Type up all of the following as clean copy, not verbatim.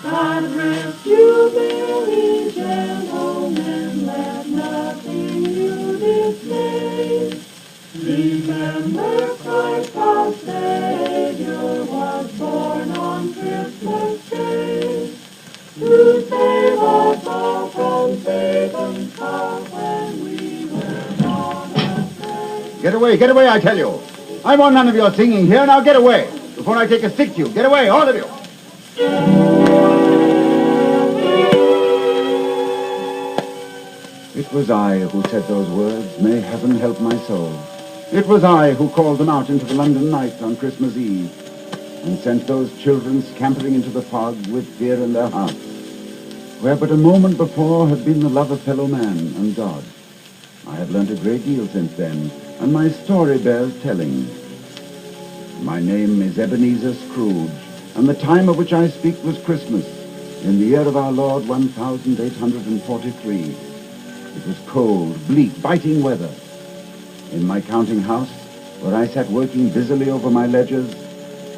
God rest you, merry gentlemen, let nothing you dismay. Remember Christ our Savior was born on Christmas Day, to save us all from Satan's power when we were gone astray. Get away, I tell you. I want none of your singing here. Now get away before I take a stick to you. Get away, all of you. It was I who said those words, may heaven help my soul. It was I who called them out into the London night on Christmas Eve and sent those children scampering into the fog with fear in their hearts, where but a moment before had been the love of fellow man and God. I have learnt a great deal since then, and my story bears telling. My name is Ebenezer Scrooge, and the time of which I speak was Christmas, in the year of our Lord 1843. It was cold, bleak, biting weather. In my counting house, where I sat working busily over my ledgers,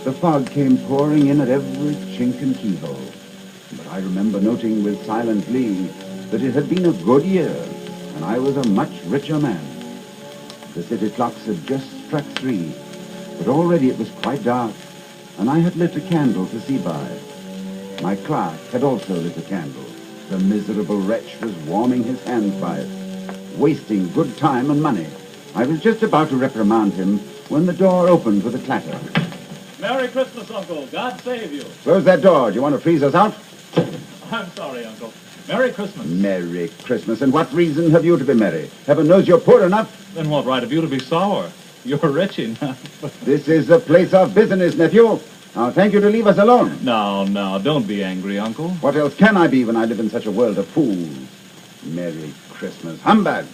the fog came pouring in at every chink and keyhole. But I remember noting with silent glee that it had been a good year, and I was a much richer man. The city clocks had just struck 3, but already it was quite dark, and I had lit a candle to see by. My clerk had also lit a candle. The miserable wretch was warming his hands by it, wasting good time and money. I was just about to reprimand him when the door opened with a clatter. Merry Christmas, Uncle. God save you. Close that door. Do you want to freeze us out? I'm sorry, Uncle. Merry Christmas. Merry Christmas. And what reason have you to be merry? Heaven knows you're poor enough. Then what right have you to be sour? You're rich enough. This is a place of business, nephew. I'll thank you to leave us alone. No, don't be angry, Uncle. What else can I be when I live in such a world of fools? Merry Christmas. Humbug.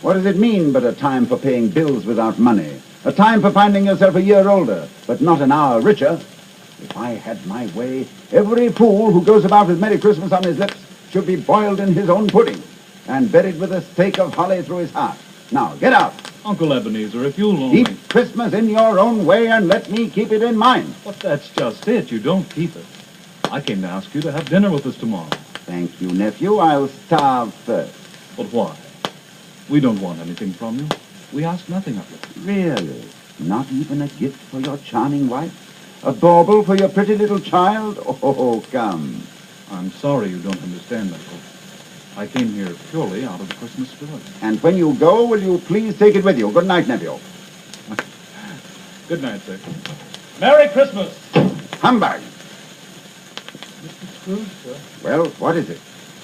What does it mean but a time for paying bills without money? A time for finding yourself a year older, but not an hour richer? If I had my way, every fool who goes about with Merry Christmas on his lips should be boiled in his own pudding and buried with a stake of holly through his heart. Now, get out. Uncle Ebenezer, if you'll only... Keep Christmas in your own way and let me keep it in mine. But that's just it. You don't keep it. I came to ask you to have dinner with us tomorrow. Thank you, nephew. I'll starve first. But why? We don't want anything from you. We ask nothing of you. Really? Not even a gift for your charming wife? A bauble for your pretty little child? Oh, come. I'm sorry you don't understand, Uncle. I came here purely out of the Christmas spirit. And when you go, will you please take it with you? Good night, nephew. Good night, sir. Merry Christmas! Humbug! Mr. Scrooge, sir. Well, what is it?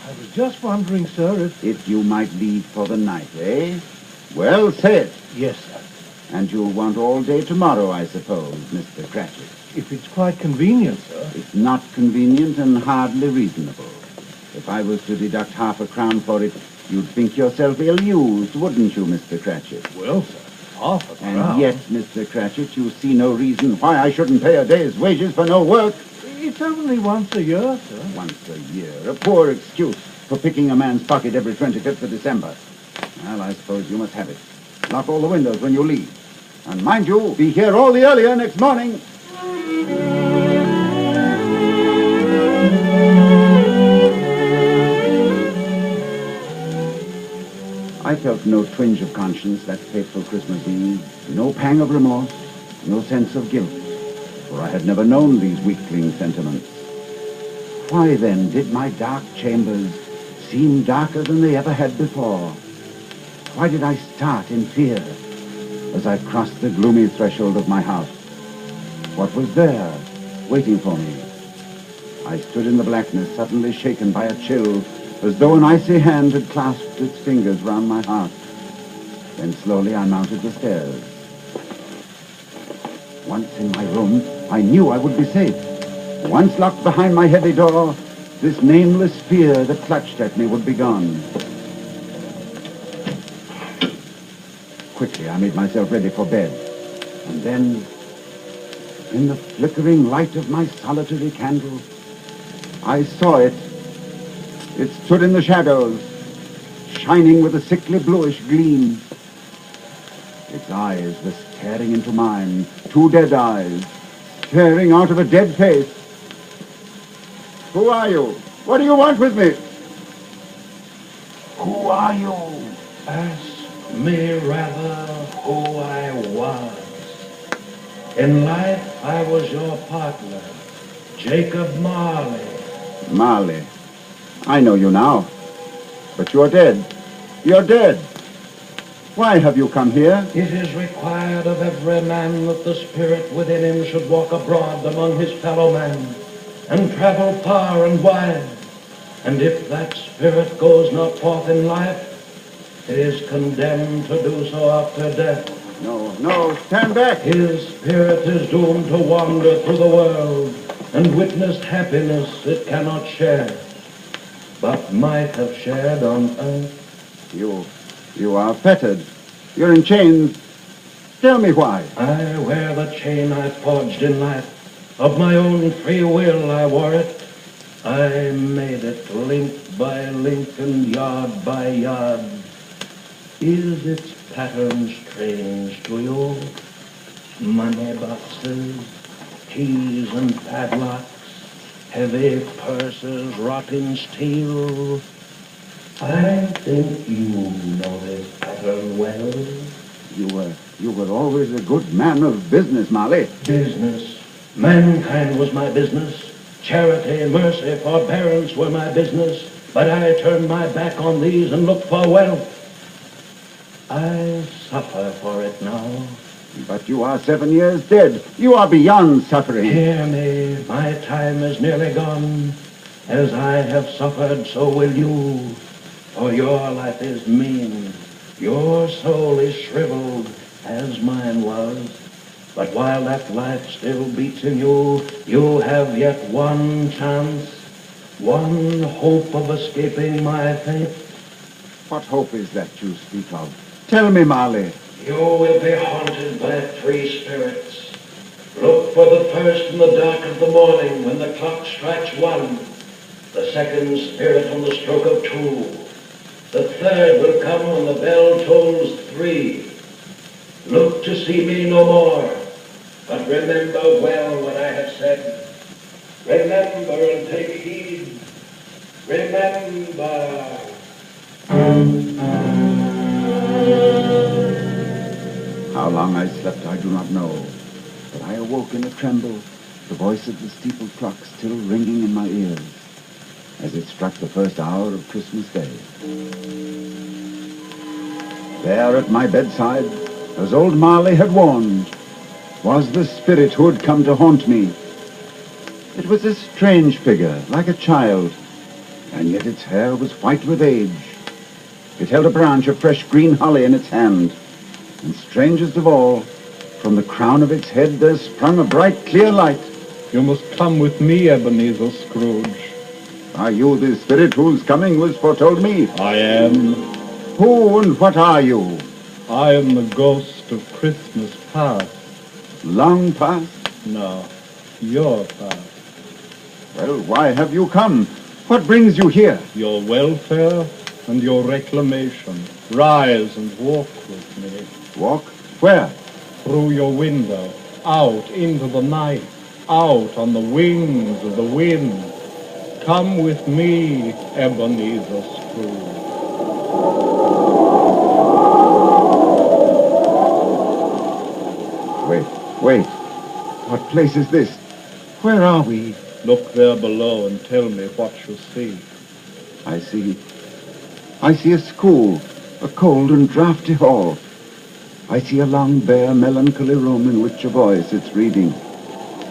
I was just wondering, sir, If you might leave for the night, eh? Well, say it. Yes, sir. And you'll want all day tomorrow, I suppose, Mr. Cratchit. If it's quite convenient, sir. It's not convenient and hardly reasonable. If I was to deduct half a crown for it, you'd think yourself ill-used, wouldn't you, Mr. Cratchit? Well, sir, half a crown. And yet, Mr. Cratchit, you see no reason why I shouldn't pay a day's wages for no work. It's only once a year, sir. Once a year. A poor excuse for picking a man's pocket every 25th of December. Well, I suppose you must have it. Lock all the windows when you leave. And mind you, be here all the earlier next morning. I felt no twinge of conscience that fateful Christmas Eve, no pang of remorse, no sense of guilt, for I had never known these weakling sentiments. Why then did my dark chambers seem darker than they ever had before? Why did I start in fear as I crossed the gloomy threshold of my house? What was there waiting for me? I stood in the blackness, suddenly shaken by a chill, as though an icy hand had clasped its fingers round my heart. Then slowly I mounted the stairs. Once in my room, I knew I would be safe. Once locked behind my heavy door, this nameless fear that clutched at me would be gone. Quickly, I made myself ready for bed. And then, in the flickering light of my solitary candle, I saw it. It stood in the shadows, shining with a sickly bluish gleam. Its eyes were staring into mine, two dead eyes, staring out of a dead face. Who are you? What do you want with me? Who are you? Ask me rather who I was. In life, I was your partner, Jacob Marley. Marley. I know you now. But you're dead. You're dead. Why have you come here? It is required of every man that the spirit within him should walk abroad among his fellow men and travel far and wide. And if that spirit goes not forth in life, it is condemned to do so after death. No, stand back. His spirit is doomed to wander through the world and witness happiness it cannot share, but might have shared on earth. You are fettered. You're in chains. Tell me why. I wear the chain I forged in life. Of my own free will I wore it. I made it link by link and yard by yard. Is its pattern strange to you? Money boxes, keys and padlocks, heavy purses, rotting steel. I think you know this pattern well. You were always a good man of business, Marley. Business. Mankind was my business. Charity, mercy, forbearance were my business. But I turned my back on these and looked for wealth. I suffer for it now. But you are 7 years dead. You are beyond suffering. Hear me, my time is nearly gone. As I have suffered, so will you. For your life is mean. Your soul is shriveled, as mine was. But while that life still beats in you, you have yet one chance, one hope of escaping my fate. What hope is that you speak of? Tell me, Marley. You will be haunted by 3 spirits. Look for the first in the dark of the morning when the clock strikes 1. The second spirit on the stroke of 2. The third will come when the bell tolls 3. Look to see me no more, but remember well what I have said. Remember and take heed. Remember. How long I slept, I do not know. But I awoke in a tremble, the voice of the steeple clock still ringing in my ears, as it struck the first hour of Christmas Day. There at my bedside, as old Marley had warned, was the spirit who had come to haunt me. It was a strange figure, like a child, and yet its hair was white with age. It held a branch of fresh green holly in its hand, and strangest of all, from the crown of its head there sprung a bright, clear light. You must come with me, Ebenezer Scrooge. Are you the spirit whose coming was foretold me? I am. Who and what are you? I am the ghost of Christmas past. Long past? No, your past. Well, why have you come? What brings you here? Your welfare and your reclamation. Rise and walk with me. Walk? Where? Through your window, out into the night, out on the wings of the wind. Come with me, Ebenezer Scrooge. Wait. What place is this? Where are we? Look there below and tell me what you see. I see a school, a cold and draughty hall. I see a long, bare, melancholy room in which a boy sits reading.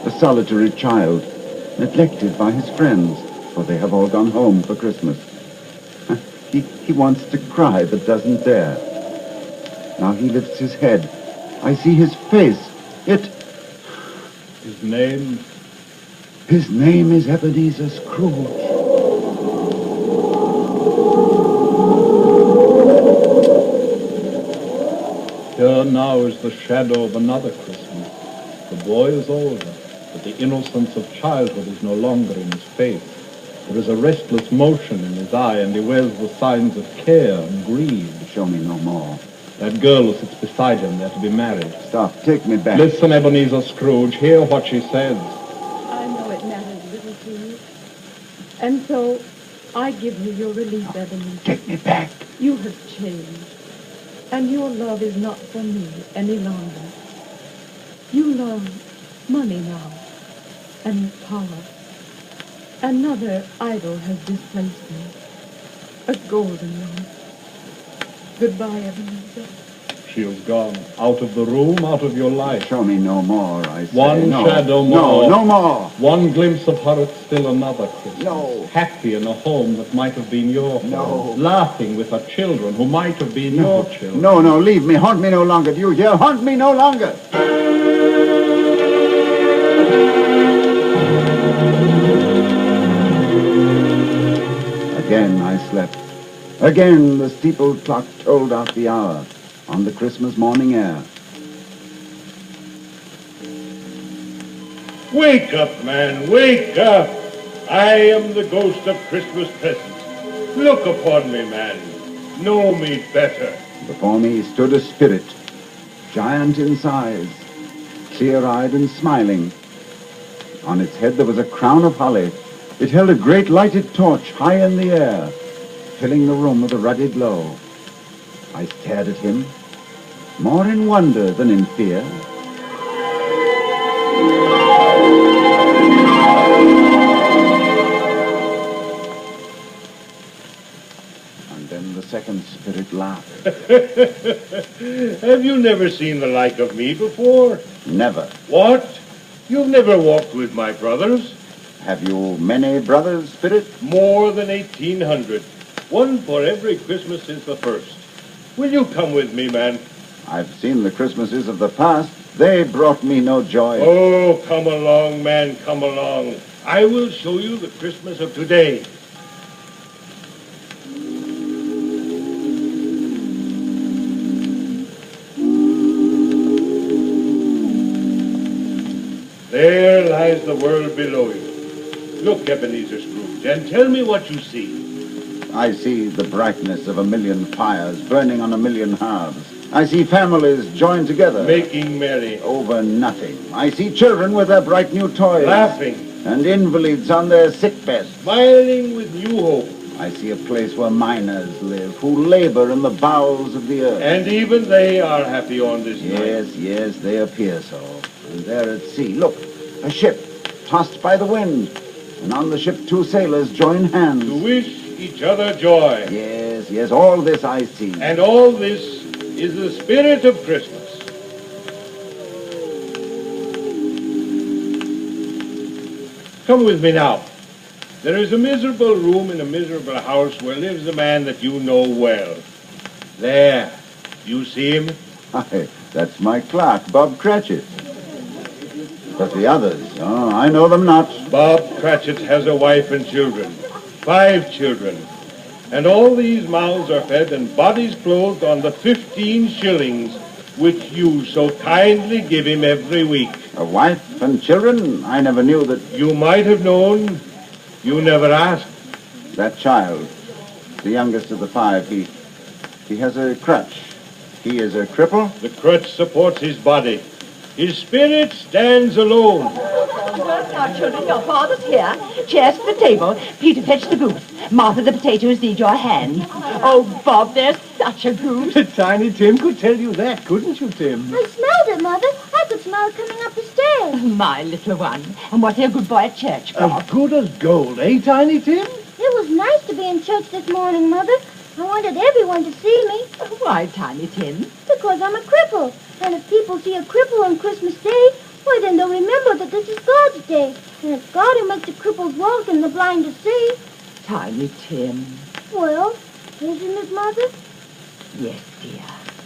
A solitary child, neglected by his friends, for they have all gone home for Christmas. He wants to cry, but doesn't dare. Now he lifts his head. I see his face. His name? His name is Ebenezer Scrooge. Here now is the shadow of another Christmas. The boy is older, but the innocence of childhood is no longer in his face. There is a restless motion in his eye, and he wears the signs of care and greed. Show me no more. That girl who sits beside him, they're to be married. Stop, take me back. Listen, Ebenezer Scrooge, hear what she says. I know it matters little to you. And so I give you your release, Ebenezer. Take me back. You have changed, and your love is not for me any longer. You love money now, and power. Another idol has displaced me, a golden one. Goodbye, Ebenezer. She is gone. Out of the room, out of your life. Show me no more, I say. One no. shadow No, more. no more. One glimpse of her at still another Christmas. No. Happy in a home that might have been your home. No. Laughing with her children who might have been your children. No, no, leave me. Haunt me no longer. Do you hear? Haunt me no longer. Again I slept. Again the steepled clock tolled out the hour on the Christmas morning air. Wake up, man, wake up! I am the ghost of Christmas present. Look upon me, man. Know me better. Before me stood a spirit, giant in size, clear-eyed and smiling. On its head there was a crown of holly. It held a great lighted torch high in the air, filling the room with a ruddy glow. I stared at him, more in wonder than in fear. And then the second spirit laughed. Have you never seen the like of me before? Never. What? You've never walked with my brothers? Have you many brothers, spirit? More than 1,800. One for every Christmas since the first. Will you come with me, man? I've seen the Christmases of the past. They brought me no joy. Oh, come along, man, come along. I will show you the Christmas of today. There lies the world below you. Look, Ebenezer Scrooge, and tell me what you see. I see the brightness of a million fires burning on a million hearths. I see families joined together Making merry, over nothing. I see children with their bright new toys. laughing, And invalids on their sick beds. smiling with new hope. I see a place where miners live, who labor in the bowels of the earth. And even they are happy on this night. Yes, yes, they appear so. And there at sea, look, a ship tossed by the wind. And on the ship 2 sailors join hands. To wish each other joy. Yes, yes, all this I see. And all this is the spirit of Christmas. Come with me now. There is a miserable room in a miserable house where lives a man that you know well. There. You see him? Hi, that's my clerk, Bob Cratchit. But the others, oh, I know them not. Bob Cratchit has a wife and children. 5 children. And all these mouths are fed and bodies clothed on the 15 shillings which you so kindly give him every week. A wife and children? I never knew that. You might have known. You never asked. That child, the youngest of the 5, he has a crutch. He is a cripple? The crutch supports his body. His spirit stands alone. Now, children, your father's here. Chairs for the table. Peter, fetch the goose. Martha, the potatoes need your hand. Oh, Bob, there's such a goose. Tiny Tim could tell you that, couldn't you, Tim? I smelled it, Mother. I could smell it coming up the stairs. My little one. And was he a good boy at church, Bob? As good as gold, eh, Tiny Tim? It was nice to be in church this morning, Mother. I wanted everyone to see me Why, Tiny Tim? because I'm a cripple. And if people see a cripple on Christmas Day, why then they'll remember that this is God's day. And it's God who makes the cripples walk and the blind to see. Tiny Tim. Well, isn't it, Mother? Yes, dear.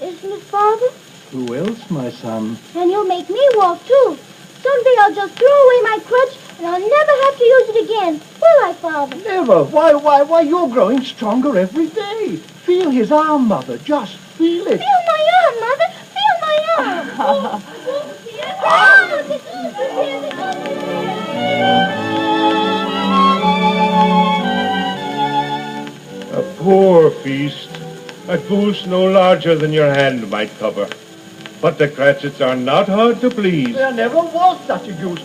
Isn't it, Father? Who else, my son? And you'll make me walk, too. Someday I'll just throw away my crutch and I'll never have to use it again. Will I, Father? Never. Why, you're growing stronger every day. Feel his arm, Mother. Just feel it. Feel my arm, Mother. Feel my arm. Oh, the goose is here. The goose is here. A poor feast. A goose no larger than your hand might cover. But the Cratchits are not hard to please. There never was such a goose.